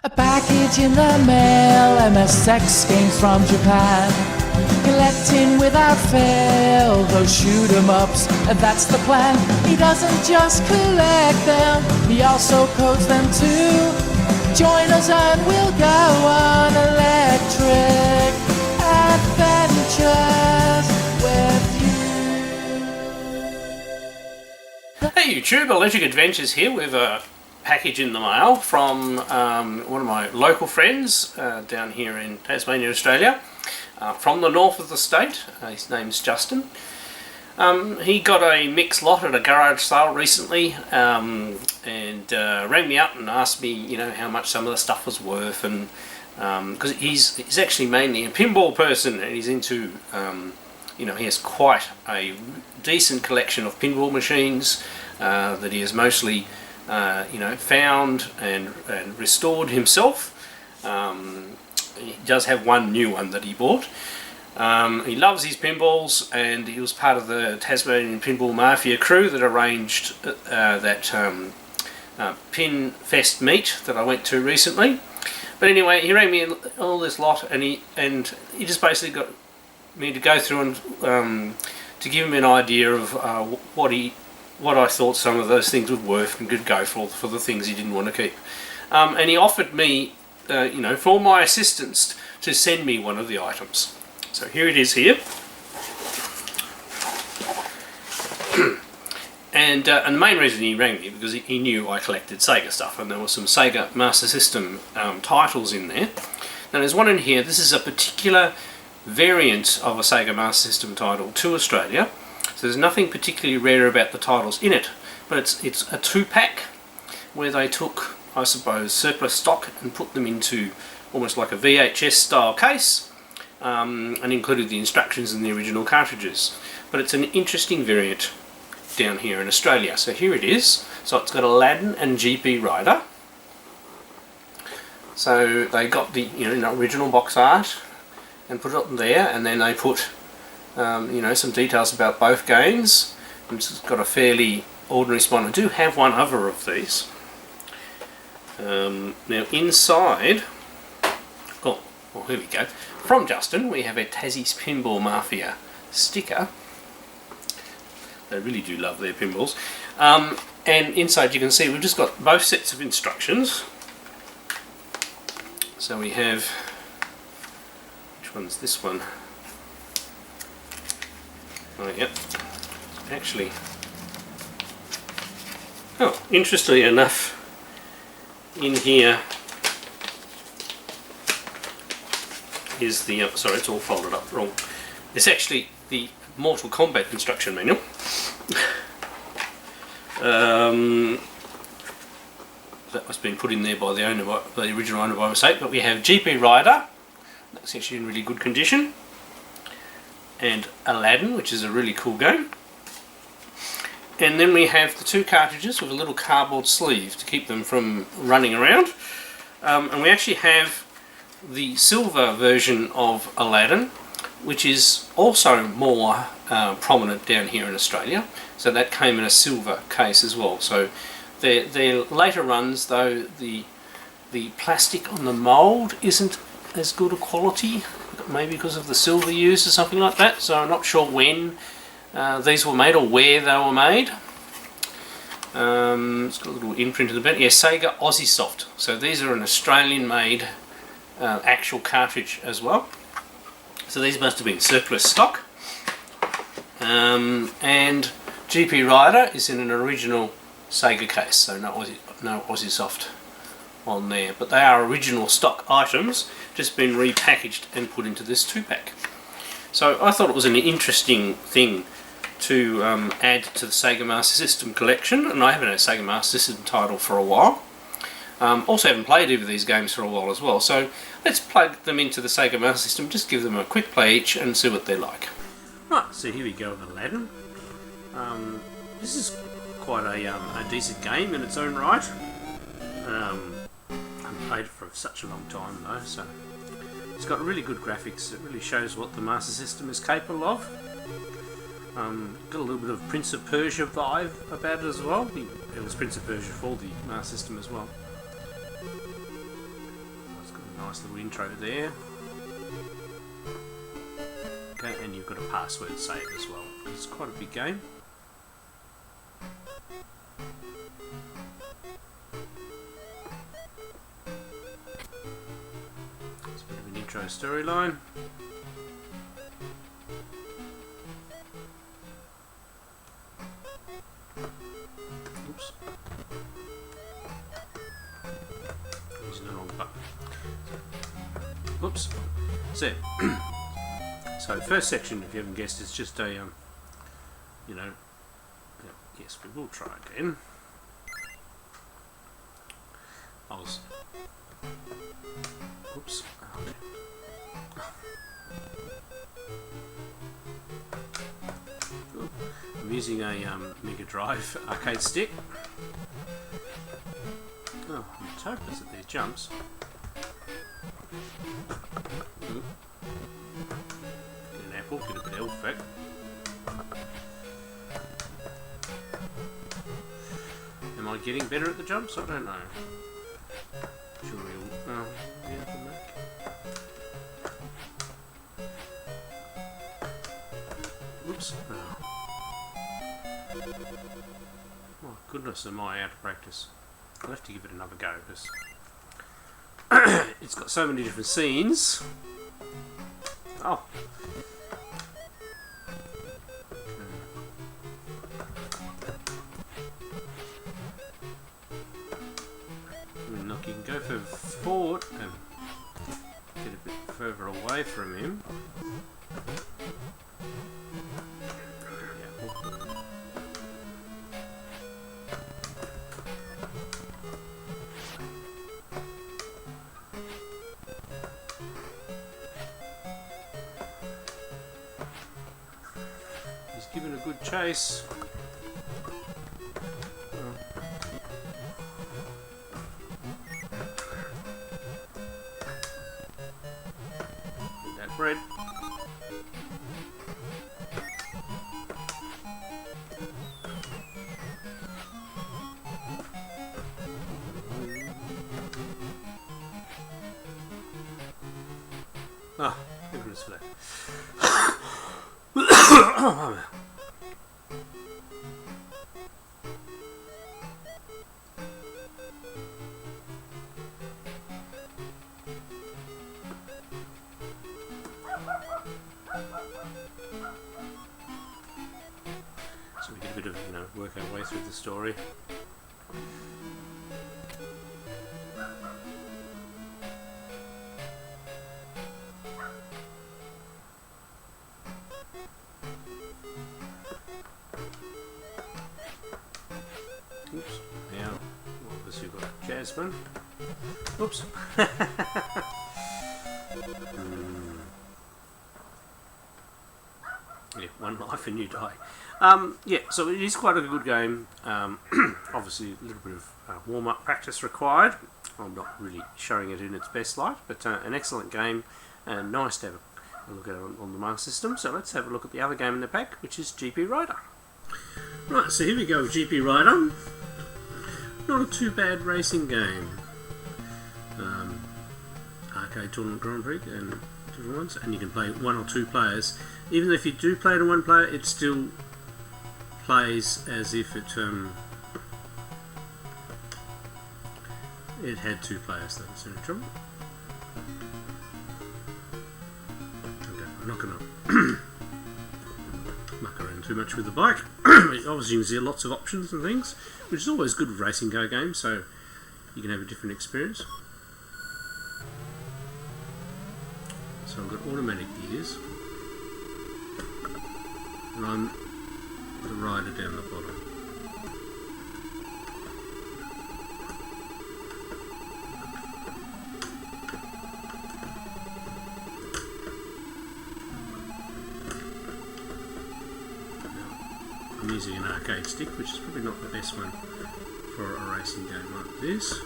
A package in the mail, MSX games from Japan. Collecting without fail, those shoot 'em ups, and that's the plan. He doesn't just collect them, he also codes them too. Join us and we'll go on electric adventures with you. Hey YouTube, Electric Adventures here with a package in the mail from one of my local friends down here in Tasmania, Australia, from the north of the state. His name's Justin. He got a mixed lot at a garage sale recently, and rang me up and asked me, you know, how much some of the stuff was worth, and because he's actually mainly a pinball person, and he's into, you know, he has quite a decent collection of pinball machines that he has mostly, you know, found and restored himself. He does have one new one that he bought. He loves his pinballs, and he was part of the Tasmanian Pinball Mafia crew that arranged that Pin Fest meet that I went to recently. But anyway, he rang me all this lot, and he just basically got me to go through and to give him an idea of what I thought some of those things were worth and could go for the things he didn't want to keep. And he offered me, you know, for my assistance, to send me one of the items. So here it is here. And the main reason he rang me because he knew I collected Sega stuff, and there were some Sega Master System titles in there. Now there's one in here. This is a particular variant of a Sega Master System title to Australia. So there's nothing particularly rare about the titles in it, but it's a 2-pack where they took, I suppose, surplus stock and put them into almost like a VHS style case, and included the instructions and the original cartridges. But it's an interesting variant down here in Australia. So here it is. So it's got Aladdin and GP Rider. So they got the, you know, original box art and put it up there, and then they put you know, some details about both games. It's got a fairly ordinary spine. I do have one other of these. Now inside, oh, well, here we go. From Justin, we have a Tassie's Pinball Mafia sticker. They really do love their pinballs. And inside you can see we've just got both sets of instructions. So we have, which one's this one? Oh, yep. Actually, oh, interestingly enough, in here is the, sorry, it's all folded up wrong. It's actually the Mortal Kombat instruction manual. That was being put in there by the owner, the original owner by mistake. But we have GP Rider. That's actually in really good condition. And Aladdin, which is a really cool game. And then we have the 2 cartridges with a little cardboard sleeve to keep them from running around. And we actually have the silver version of Aladdin, which is also more prominent down here in Australia. So that came in a silver case as well. So their later runs, though, the plastic on the mould isn't as good a quality, maybe because of the silver used or something like that. So I'm not sure when these were made or where they were made. It's got a little imprint in the back. Yeah, Sega Aussie Soft. So these are an Australian made actual cartridge as well. So these must have been surplus stock. And GP Rider is in an original Sega case, so no Aussie Soft on there. But they are original stock items, just been repackaged and put into this 2-pack. So I thought it was an interesting thing to add to the Sega Master System collection, and I haven't had a Sega Master System title for a while. Also haven't played either of these games for a while as well, so let's plug them into the Sega Master System, just give them a quick play each and see what they're like. Right, so here we go with Aladdin. This is quite a decent game in its own right. I haven't played it for such a long time though, so it's got really good graphics. It really shows what the Master System is capable of. Got a little bit of Prince of Persia vibe about it as well. It was Prince of Persia for the Master System as well. Nice little intro there. Okay, and you've got a password save as well. It's quite a big game. It's a bit of an intro storyline. Oops. Using the wrong button. Oops. So, so first section, if you haven't guessed, is just a, you know, yes, we will try again. I was, oops. I'm using a Mega Drive arcade stick. Oh, I'm hopeless at these jumps. Get an apple, get a bit of health back. Am I getting better at the jumps? I don't know. Sure we'll, yeah, come back. Oops. Oh. My goodness, am I out of practice. I'll have to give it another go because it's got so many different scenes. Oh. Look, you can go further forward and get a bit further away from him. He's given a good chase. That bread. Ah, goodness for that. So we get a bit of, work our way through the story. Oops. Now, obviously we've got Jasmine. Oops. Yeah, one life and you die. Yeah, so it is quite a good game. Obviously a little bit of warm-up practice required. I'm not really showing it in its best light, but an excellent game and nice to have a look at it on the Master System. So let's have a look at the other game in the pack, which is GP Rider. Right, so here we go with GP Rider. Not a too bad racing game. Arcade Tournament Grand Prix and different ones, and you can play one or two players. Even if you do play to one player, it still plays as if it had two players. That's any trouble. Okay, I'm not going to muck around too much with the bike. Obviously, you can see lots of options and things, which is always good with racing car games, so you can have a different experience. So I've got automatic gears, and I'm the rider down the bottom. I'm using an arcade stick, which is probably not the best one for a racing game like this.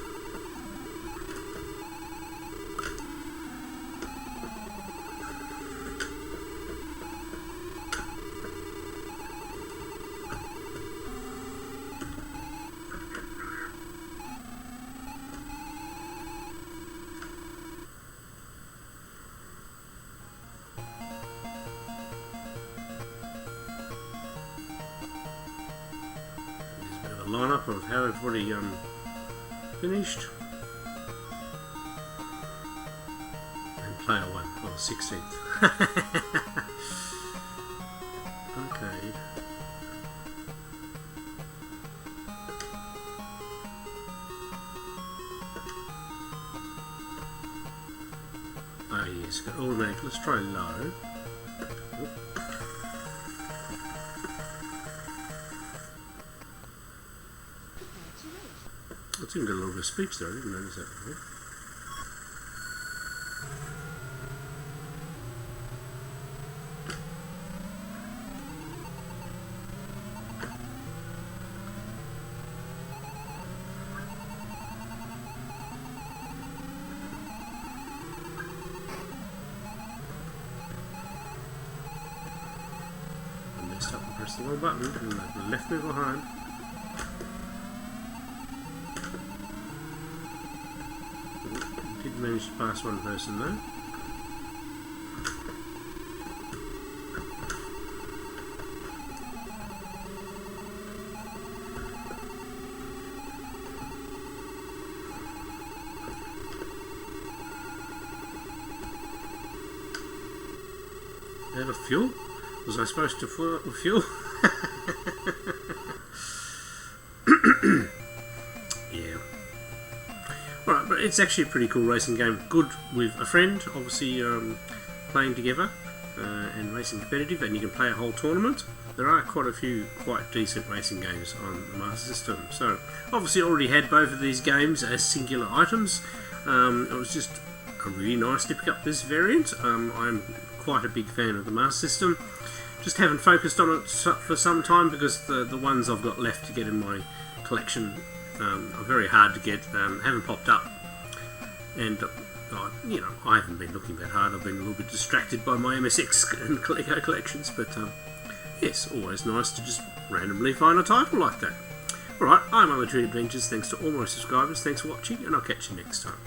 the lineup of how everybody finished. And player 1 on the 16th. Okay. Oh yes, got automatic. Let's try low. It's even got a little bit of speech there, I didn't notice that before. I messed up and pressed the wrong button and left me behind. Managed to pass one person though. Out of fuel? Was I supposed to fuel? Yeah. Alright, but it's actually a pretty cool racing game. Good with a friend, obviously playing together and racing competitive, and you can play a whole tournament. There are quite a few quite decent racing games on the Master System. So, obviously already had both of these games as singular items. It was just really nice to pick up this variant. I'm quite a big fan of the Master System. Just haven't focused on it for some time because the ones I've got left to get in my collection are very hard to get, haven't popped up, and you know, I haven't been looking that hard. I've been a little bit distracted by my MSX and Coleco collections, but yes, always nice to just randomly find a title like that. Alright, I'm Aladdin Adventures, thanks to all my subscribers, thanks for watching, and I'll catch you next time.